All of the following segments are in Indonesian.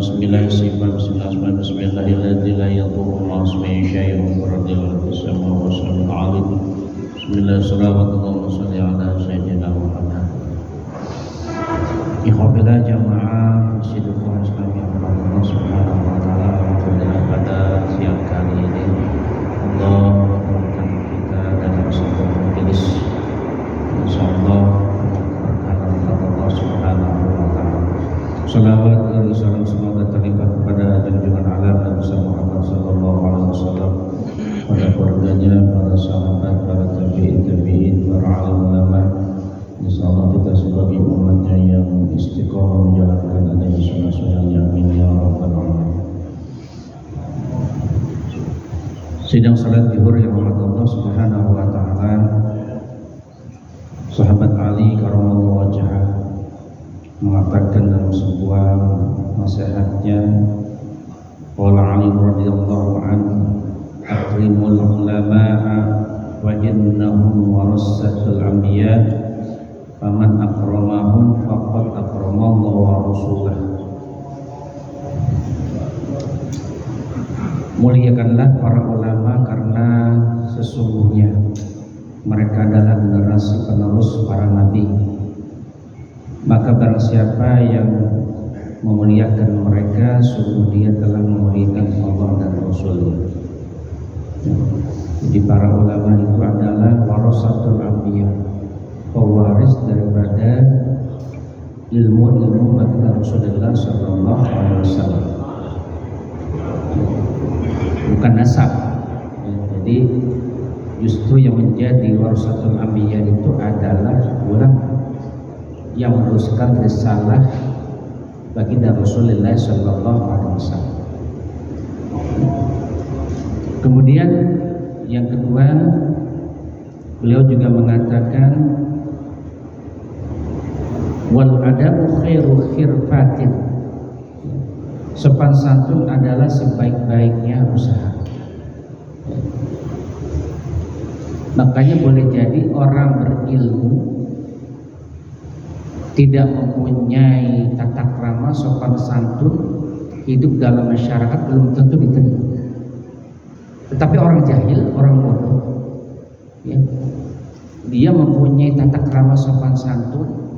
Bismillahirrahmanirrahim. La yadurru ma'a ismihi syai'un fil samawati wal ardi. Bismillahirrahmanirrahim. Shalli ala sayyidina Muhammad. Ikhwafillah jamaah Masjid Islam yang Allah Subhanahu wa taala pada siang kali ini Allah memberikan kita dalam sebuah majelis insyaallah berkalam Allah Subhanahu wa taala. Salawat dan salam semoga terlimpah kepada junjungan alam Nabi Muhammad sallallahu alaihi wasallam, pada keluarganya, para sahabat, para tabi'in, para alim ulama. Insyaallah kita sebagai umatnya yang istiqomah menjalankan adanya sunnah-sunnahnya, amin ya rabbal alamin. Sidang salat zuhur yang Allah Subhanahu wa taala, sahabat Ali karamallahu wajhah mengatakan dalam sebuah nasihatnya, qala Ali radhiyallahu anhu, akrimul ulama'a wa innahum warasatul anbiya, faman akramahum faqad akramallahu wa rasulah. Muliakanlah para ulama karena sesungguhnya mereka adalah generasi penerus para nabi. Maka barang siapa yang memuliakan mereka, sungguh dia telah memuliakan Allah dan Rasulnya. Jadi para ulama itu adalah warasatul anbiya, pewaris daripada ilmu baginda Rasulullah sallallahu alaihi wasallam. Bukan nasab. Jadi justru yang menjadi warasatul anbiya itu adalah ulama yang meneruskan risalah baginda Rasulullah sallallahu alaihi wasallam. Kemudian yang kedua, beliau juga mengatakan wal adabu khairu khirfatin, sopan santun adalah sebaik-baiknya usaha. Makanya boleh jadi orang berilmu tidak mempunyai tata krama sopan santun, hidup dalam masyarakat belum tentu diterima. Tetapi orang jahil, orang bodoh, ya, dia mempunyai tata krama sopan santun,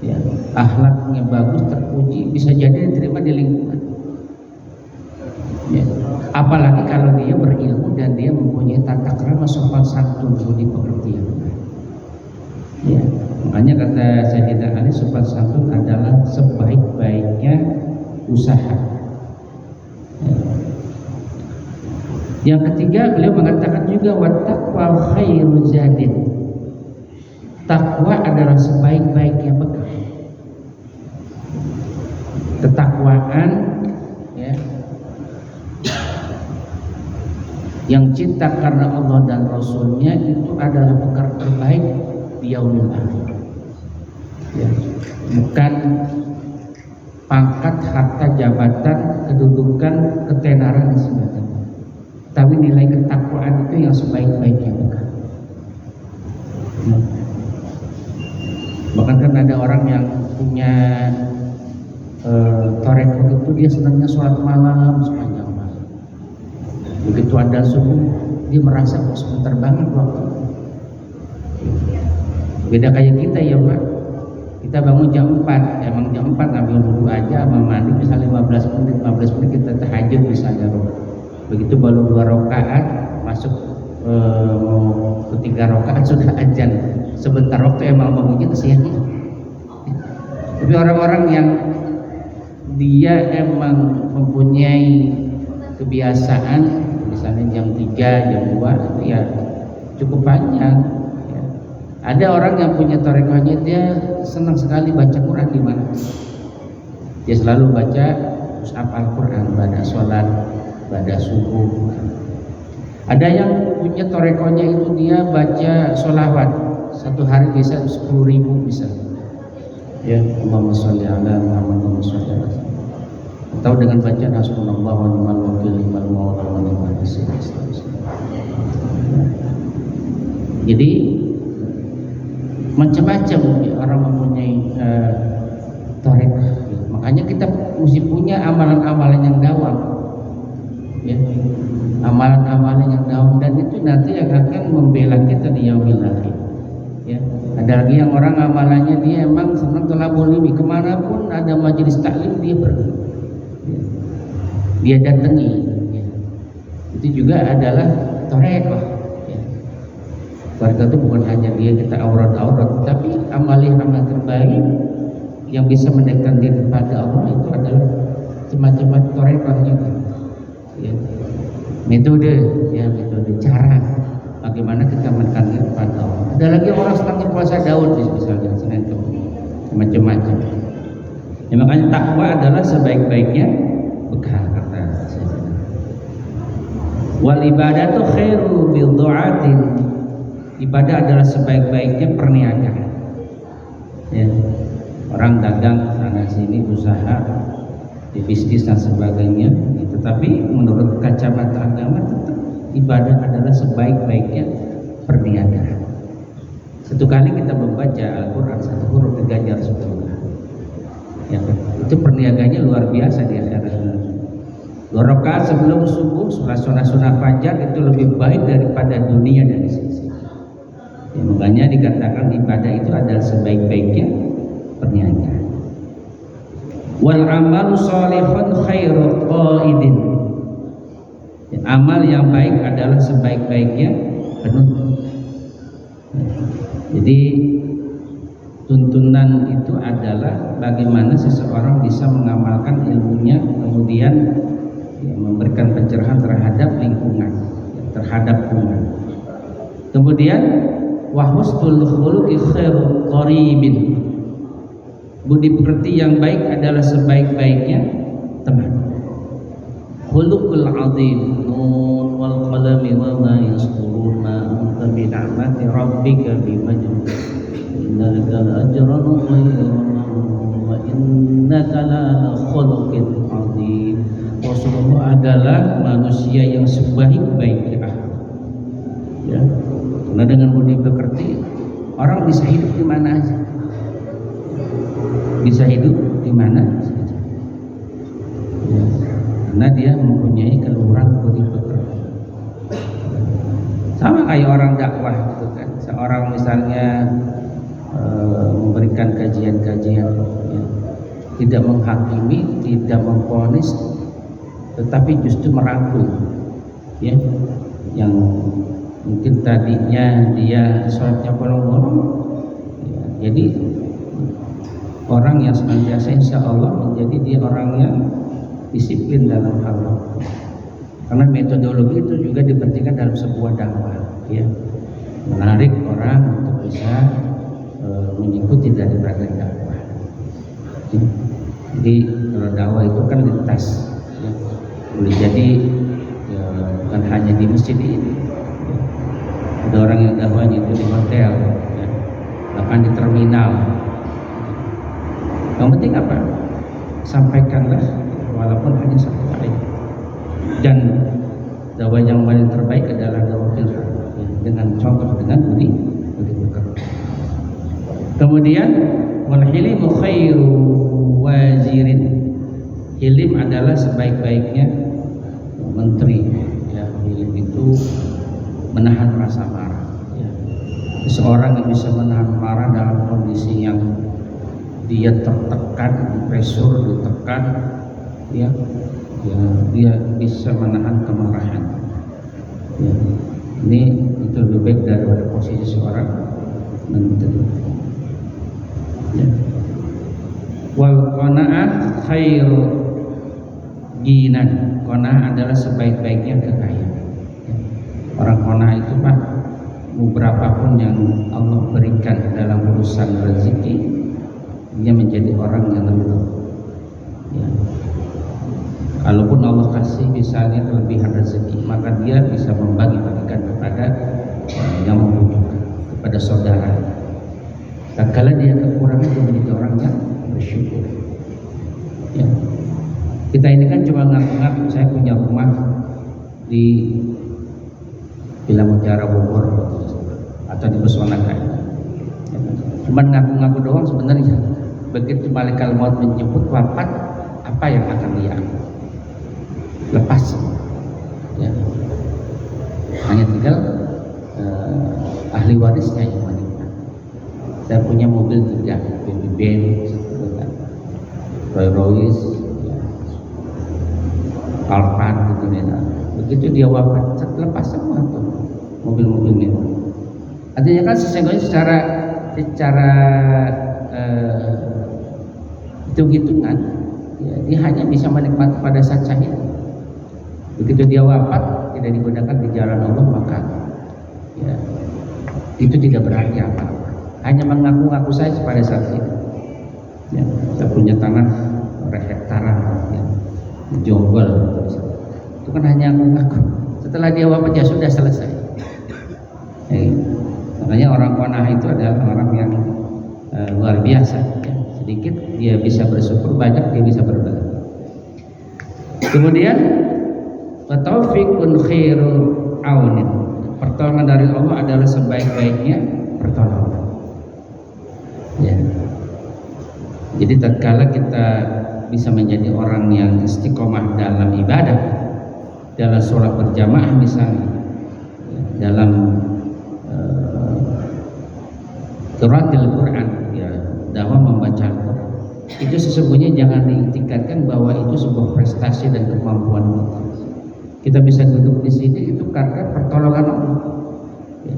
ya, akhlaknya bagus, terpuji, bisa jadi diterima di lingkungan. Ya. Apalagi kalau dia berilmu dan dia mempunyai tata krama sopan santun, budi pekerti yang baik. Ya. Makanya kata Sayyidina Ali, sopan santun adalah sebaik-baiknya usaha. Ya. Yang ketiga, beliau mengatakan juga wattaqwa khairu zadin. Takwa adalah sebaik-baiknya bekal. Ketakwaan, ya, yang cinta karena Allah dan Rasulnya itu adalah bekal terbaik di yaumil akhir. Ya, bukan pangkat, harta, jabatan, kedudukan, ketenaran dan sebagainya. Tapi nilai ketakwaan itu yang sebaik-baiknya bekal. Ya. Bahkan kan ada orang yang punya tarekat itu dia senangnya sholat malam sepanjang malam. Begitu ada subuh dia merasa kok sebentar banget waktu. Beda kayak kita ya Pak. Kita bangun jam 4, emang jam 4 ngambil wudu aja sama mandi bisa 15 menit kita tahajud misalnya. Begitu baru 2 rakaat masuk mau ke 3 rakaat sudah azan. Sebentar waktu emang bangunnya kesiangan. Tapi orang-orang yang dia emang mempunyai kebiasaan misalnya jam 3, jam 2 itu ya cukup panjang. Ya. Ada orang yang punya tarekohnya dia senang sekali baca Quran di mana. Dia selalu baca mushaf Al-Quran pada sholat, pada subuh. Ada yang punya tarekohnya itu dia baca sholawat. Satu hari bisa 10.000 bisa. Ya, Allahumma sholli ala Muhammad wa sallam. Atau dengan bacaan hasbunallahu wa ni'mal wakil, ni'mal maula wa ni'mal nasir. Jadi macam-macam orang mempunyai tarekat. Makanya kita mesti punya amalan-amalan yang dawam, ya, amalan-amalan yang dawam, dan itu nanti yang akan membela kita di yaumil akhir. Ya, ada lagi yang orang amalannya dia emang senang telabulimi, kemanapun ada majelis taklim dia pergi, ya, dia datangi. Ya. Itu juga adalah tarekat. Ya. Tarekat itu bukan hanya dia kita aurat-aurat, tapi amal-amal terbaik yang bisa mendekatkan diri kepada Allah itu adalah semacam tarekat juga. Ya. Metode, ya, metode cara bagaimana kita mendekatkan diri kepada Allah. Ada lagi orang senang puasa Daud misalnya, Senin Kemis, macam-macam. Ya, makanya takwa adalah sebaik-baiknya bekal, kata saya. Wal ibadatu khairu bid'atin. Ibadah adalah sebaik-baiknya perniagaan. Ya. Orang dagang sana sini usaha di bisnis dan sebagainya, tetapi menurut kacamata agama tetap ibadah adalah sebaik-baiknya perniagaan. Satu kali kita membaca Al-Quran satu huruf diganjar 10. Ya, itu perniagaannya luar biasa di akhirat. 2 rakaat sebelum subuh sholat sunah fajar itu lebih baik daripada dunia dari sisi. Ya, makanya dikatakan ibadah itu adalah sebaik-baiknya perniagaan. Wal amalu sholihun khairu qaidin. Ya, amal yang baik adalah sebaik-baiknya penuntut. Jadi tuntunan itu adalah bagaimana seseorang bisa mengamalkan ilmunya, kemudian ya, memberikan pencerahan terhadap lingkungan, ya, terhadap umat. Kemudian wa husnul khuluqi khairu qaribin. Budi pekerti yang baik adalah sebaik-baiknya teman. Khuluqul azim nun wal qalami wa ma yasturun ma anta bi ni'mati rabbika bimajnun innaka la'ajran khairan wa innaka la'ala khuluqin azim. Rasulullah adalah manusia yang sebaik-baiknya. Ya. Karena dengan budi pekerti orang bisa hidup di mana aja. Bisa hidup di mana saja. Ya. Karena dia mempunyai keluhuran budi pekerti. Sama kayak orang dakwah gitu kan. Seorang misalnya memberikan kajian-kajian, ya, tidak menghakimi, tidak memvonis, tetapi justru merangkul, ya, yang mungkin tadinya dia sholatnya bolong-bolong, ya, jadi orang yang senantiasa insya Allah menjadi dia orang yang disiplin dalam hal itu. Karena metodologi itu juga dipentingkan dalam sebuah dakwah, ya, menarik orang untuk bisa mengikuti daripada dakwah. Jadi kalau dakwah itu kan lintas, ya, boleh jadi ya, bukan hanya di masjid ini, ya. Ada orang yang dakwahnya itu di hotel, ya, bahkan di terminal. Yang penting apa? Sampaikanlah walaupun hanya satu kali. Dan dakwah yang paling terbaik adalah dakwah firman, ya, dengan contoh, dengan budi pekerti. Kemudian wal hilmu khairu wazirin. Hilim adalah sebaik-baiknya menteri, ya. Hilim itu menahan rasa marah, ya. Seseorang yang bisa menahan marah dalam kondisi yang dia tertekan, pressure ditekan, ya, ya, dia bisa menahan kemarahan, ya. Ini itu lebih baik daripada posisi seorang menteri, ya. Wal qanaah khairu ginan. Qanaah adalah sebaik-baiknya kekayaan, ya. Orang qanaah itu Pak, berapapun yang Allah berikan dalam urusan rezeki, dia menjadi orang yang ridho, ya. Kalaupun Allah kasih misalnya kelebihan rezeki, maka dia bisa membagi-bagikan kepada yang membutuhkan, kepada saudara. Dan kalau dia kekurangan, dia menjadi orang yang bersyukur, ya. Kita ini kan cuma ngaku-ngaku saya punya rumah di Villa Mutiara Bogor atau di Pesona Kaya, ya. Cuma ngaku-ngaku doang sebenarnya. begitu malaikat maut menjemput wafat, apa yang akan dia lepas? Ya. Hanya tinggal ahli warisnya yang wanita. Saya punya mobil 3, baby Benz, Rolls Royce, ya, Alphard gitu ya. Begitu dia wafat, lepas semua tuh mobil-mobil mewah. Artinya kan sesungguhnya secara hitung-hitungan, ya, dia hanya bisa menikmati pada saat syahid. Begitu dia wafat, tidak digunakan di jalan Allah, maka ya, itu tidak berarti apa-apa. Hanya mengaku-ngaku saya pada saat itu. Ya, saya punya tanah hektaran, ya, Jonggol, itu kan hanya mengaku. Setelah dia wafat ya sudah selesai. Makanya orang qanaah itu adalah orang yang luar biasa. Ya. Sedikit dia bisa bersyukur, banyak dia bisa berbagi. Kemudian taufiqun khairul aunin, pertolongan dari Allah adalah sebaik-baiknya pertolongan. Ya. Jadi tatkala kita bisa menjadi orang yang istiqomah dalam ibadah, dalam sholat berjamaah misalnya, dalam qiraatul Quran, ya, dalam membaca Al-Quran, itu sesungguhnya jangan ditingkatkan bahwa itu sebuah prestasi dan kemampuan kita. Kita bisa duduk di sini itu karena pertolongan Allah, ya.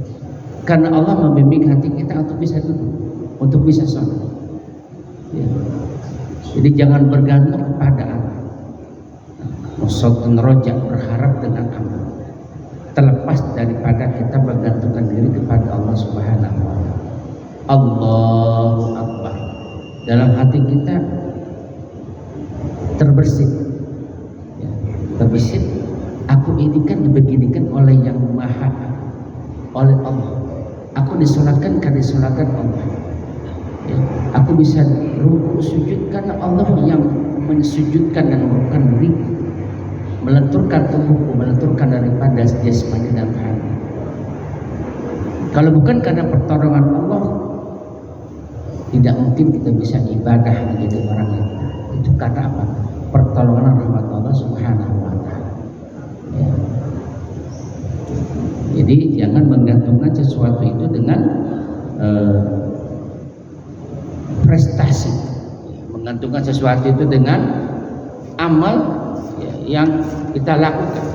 Karena Allah membimbing hati kita untuk bisa duduk, untuk bisa sholat, ya. Jadi jangan bergantung kepada Allah, musotun rojak, berharap dengan amal, terlepas daripada kita bergantungkan diri kepada Allah Subhanahu wa Ta'ala. Allahu Akbar, dalam hati kita terbersih, ya, terbersih. Aku ini kan dibeginikan oleh yang maha, oleh Allah. Aku disolatkan karena disolatkan Allah, ya. Aku bisa rukuk sujud karena Allah yang mensujudkan dan merupakan diri, melenturkan tubuhku, melenturkan daripada jasmani dan hati. Kalau bukan karena pertolongan Allah, tidak mungkin kita bisa ibadah menjadi orang yang benar. Itu karena apa? Pertolongan rahmat Allah Subhanahu wa Ta'ala. Ya. Jadi jangan menggantungkan sesuatu itu dengan prestasi, menggantungkan sesuatu itu dengan amal, ya, yang kita lakukan.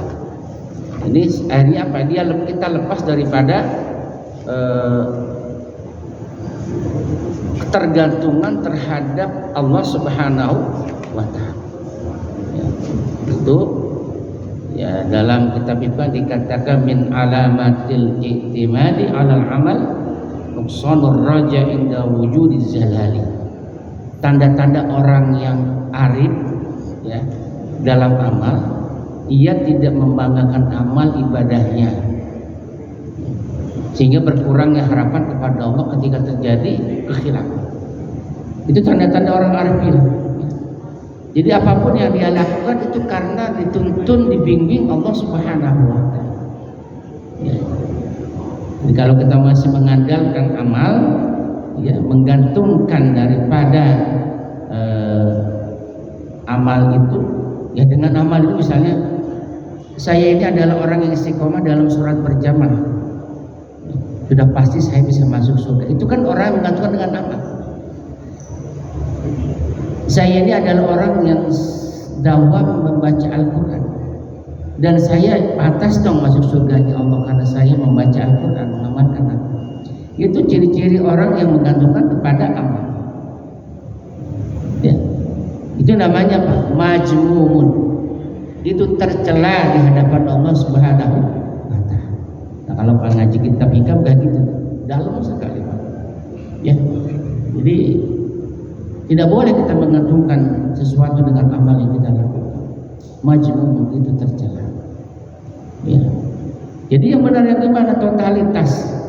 Ini akhirnya apa? Kita lepas daripada ketergantungan terhadap Allah Subhanahu wa Ta'ala. Ya, itu ya dalam kitab itu dikatakan min alamatil i'timadi 'alal amal nuqsanur raja inda wujudiz zalali. Tanda-tanda orang yang arif, ya, dalam amal, ia tidak membanggakan amal ibadahnya, sehingga berkurangnya harapan kepada Allah ketika terjadi kekhilafan. Itu tanda-tanda orang arif. Jadi apapun yang dia lakukan itu karena dituntun, dibimbing Allah Subhanahu wa Ta'ala. Ya. Jadi kalau kita masih mengandalkan amal, ya, menggantungkan daripada amal itu, ya dengan amal itu misalnya saya ini adalah orang yang istiqomah dalam sholat berjamaah, sudah pasti saya bisa masuk surga. Itu kan orang yang menggantungkan dengan amal. Saya ini adalah orang yang dawam membaca Al-Quran, dan saya pantas dong masuk surganya Allah karena saya membaca Al-Quran, mengamalkan Al-Quran. Itu ciri-ciri orang yang menggantungkan kepada amal, ya. Itu namanya apa? Majmumun. Itu tercela di hadapan Allah Subhanahu wa Ta'ala. Nah, kalau ngaji kitab hikam kayak gitu, dalam sekali, Pak. Ya. Jadi tidak boleh kita menggantungkan sesuatu dengan amal yang kita lakukan. Majnun itu tercela. Ya. Jadi yang benar yang gimana? Totalitas.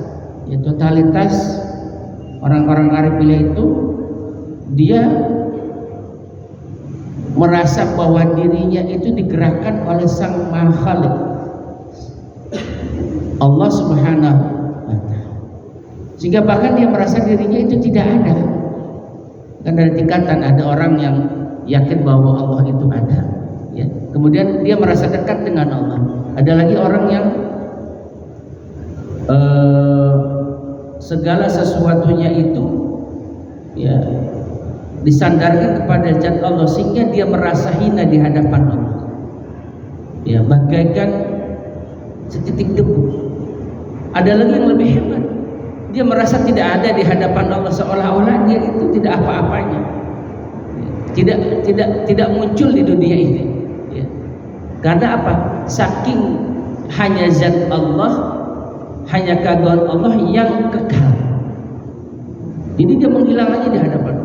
Ya, totalitas orang-orang arif billah itu dia merasa bahwa dirinya itu digerakkan oleh Sang Maha Khalik, Allah Subhanahu wa Ta'ala, sehingga bahkan dia merasa dirinya itu tidak ada. Kan ada tingkatan, ada orang yang yakin bahwa Allah itu ada, ya. Kemudian dia merasa dekat dengan Allah. Ada lagi orang yang segala sesuatunya itu, ya, disandarkan kepada zat Allah sehingga dia merasa hina di hadapan Allah. Ya, bagaikan setitik debu. Ada lagi yang lebih hebat. Dia merasa tidak ada di hadapan Allah, seolah-olah dia itu tidak apa-apanya, tidak muncul di dunia ini. Ya. Karena apa? Saking hanya zat Allah, hanya keagungan Allah yang kekal. Jadi dia menghilang aja di hadapan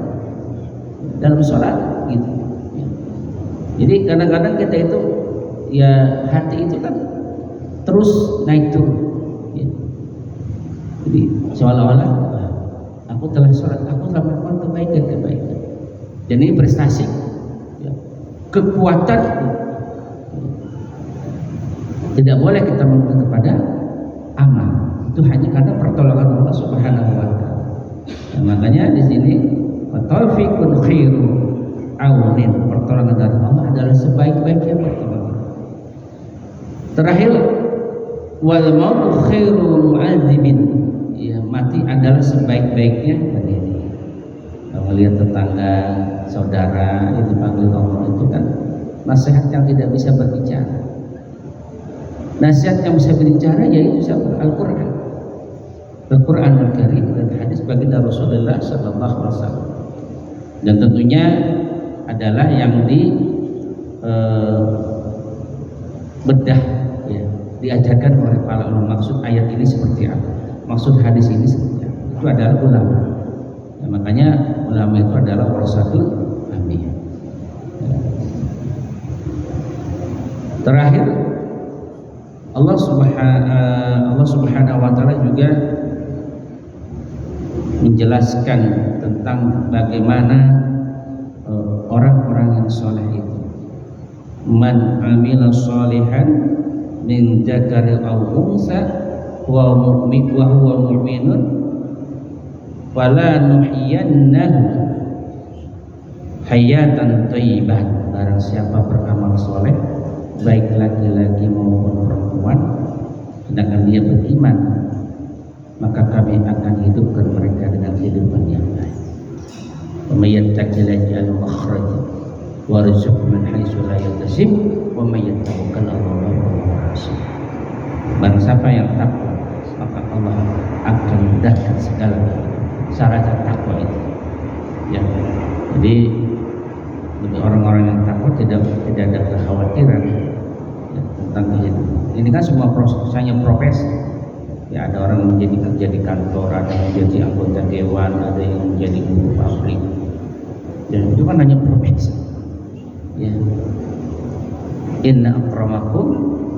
dalam sholat, gitu. Ya. Jadi kadang-kadang kita itu, ya, hati itu kan terus naik turun. Jadi seolah-olah aku telah sholat, aku telah melakukan kebaikan. Dan ini prestasi, ya. Kekuatan tidak boleh kita meminta kepada amal. Itu hanya karena pertolongan Allah Subhanahu wa Ta'ala. Nah, makanya di sini taufiqun khairu aunin, pertolongan dari Allah adalah sebaik-baiknya pertolongan. Terakhir, wal mautu khairu mu'adzibin. Ya, mati adalah sebaik-baiknya pendiri. Kalau melihat tetangga, saudara itu panggil Allah, itu kan nasihat yang tidak bisa berbicara. Nasihat yang bisa berbicara yaitu Al-Quran. Al-Quran Al-Karim dan hadis baginda Rasulullah Sallallahu Alaihi Wasallam. Dan tentunya adalah yang bedah, ya, diajarkan oleh para ulama. Maksud ayat ini seperti apa? Maksud hadis ini seperti apa? Itu adalah ulama. Ya, makanya ulama itu adalah warasatul anbiya. Ya. Terakhir, Allah Subhanahu wa Ta'ala juga menjelaskan tentang bagaimana orang-orang yang soleh itu. Man amila sholihan min dzakarin aw unsa wa huwa mu'minun fala nuhyiyannahu hayatan thayyibah. Barang siapa beramal soleh, baik laki-laki maupun perempuan, sedangkan dia beriman, maka kami akan hidupkan mereka dengan kehidupan yang baik. Wa may yattaqillaha yaj'al makhrajan wa yarzuqhu min haitsu la yahtasib wa may yatawakkal 'ala Allah fa huwa hasbuh. Barang siapa yang takwa, maka Allah akan mudahkan segala syarat takwa itu. Ya. Jadi bagi orang-orang yang takwa tidak ada kekhawatiran, ya, tentang kehidupan. Ini kan semua prosesnya profesi. Ya, ada orang yang menjadi kerja di kantor, ada yang menjadi anggota dewan, ada yang menjadi buruh pabrik. Dan itu kan hanya profesi. Ya. Inna akramakum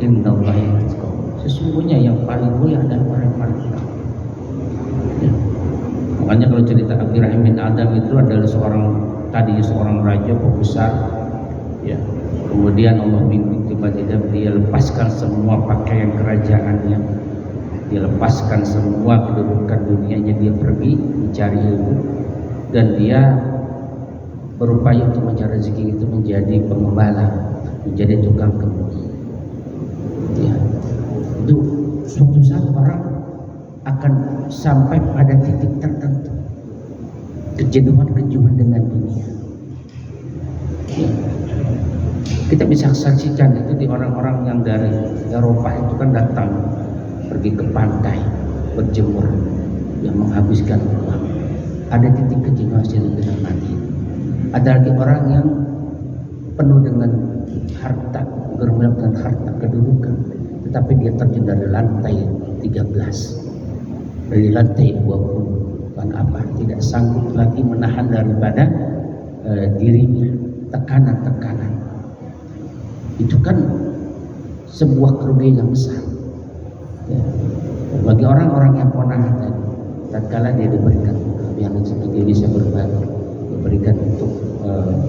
indallahi atqakum. Sesungguhnya yang paling mulia adalah orang yang paling takwa. Ya. Makanya kalau cerita Ibrahim bin Adam itu adalah seorang raja pembesar, ya. Kemudian Allah bimbing, tiba-tiba dia lepaskan semua pakaian kerajaannya, dia lepaskan semua kedudukan dunianya, dia pergi mencari ilmu, dan dia berupaya untuk mencari rezeki itu menjadi pengembala, menjadi tukang kebun. Ya. Itu suatu saat orang akan sampai pada titik tertentu, kejenuhan dengan dunia. Ya. Kita bisa saksikan itu di orang-orang yang dari Eropa itu kan datang pergi ke pantai berjemur, yang menghabiskan uang. Ada titik kejenuhan dengan mati. Ada lagi orang yang penuh dengan harta, bergerak dengan harta kedudukan, tetapi dia terjun dari lantai 13, dari lantai 20, kan apa? Tidak sanggup lagi menahan daripada dirinya, tekanan-tekanan. Itu kan sebuah kerugian yang besar. Ya. Bagi orang-orang yang kona'ah tadi, tatkala dia diberikan yang seperti bisa berbagi, diberikan untuk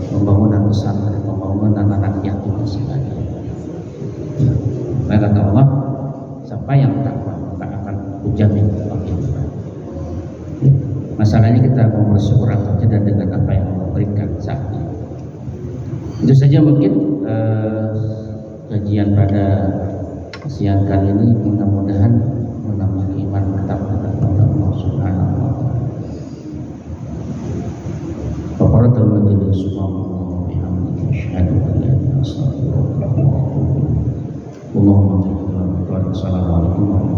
pembangunan pesantren, pembangunan anak yatim dan sebagainya. Ya. Maka kata Allah, siapa yang takwa maka akan kujamin bagi mereka. Ya. Masalahnya kita mau bersyukur saja dan dengan apa yang Allah berikan saat ini. Itu saja mungkin kajian pada siang kali ini, mudah-mudahan menambah iman bertakwa kepada Allah Subhanahu wa taala. Qafaratul majlis subhanallah bihamdihi asyhadu an la ilaha illa anta astaghfiruka wa atubu ilaik. Allahumma salli ala Muhammad. Assalamualaikum warahmatullahi wabarakatuh.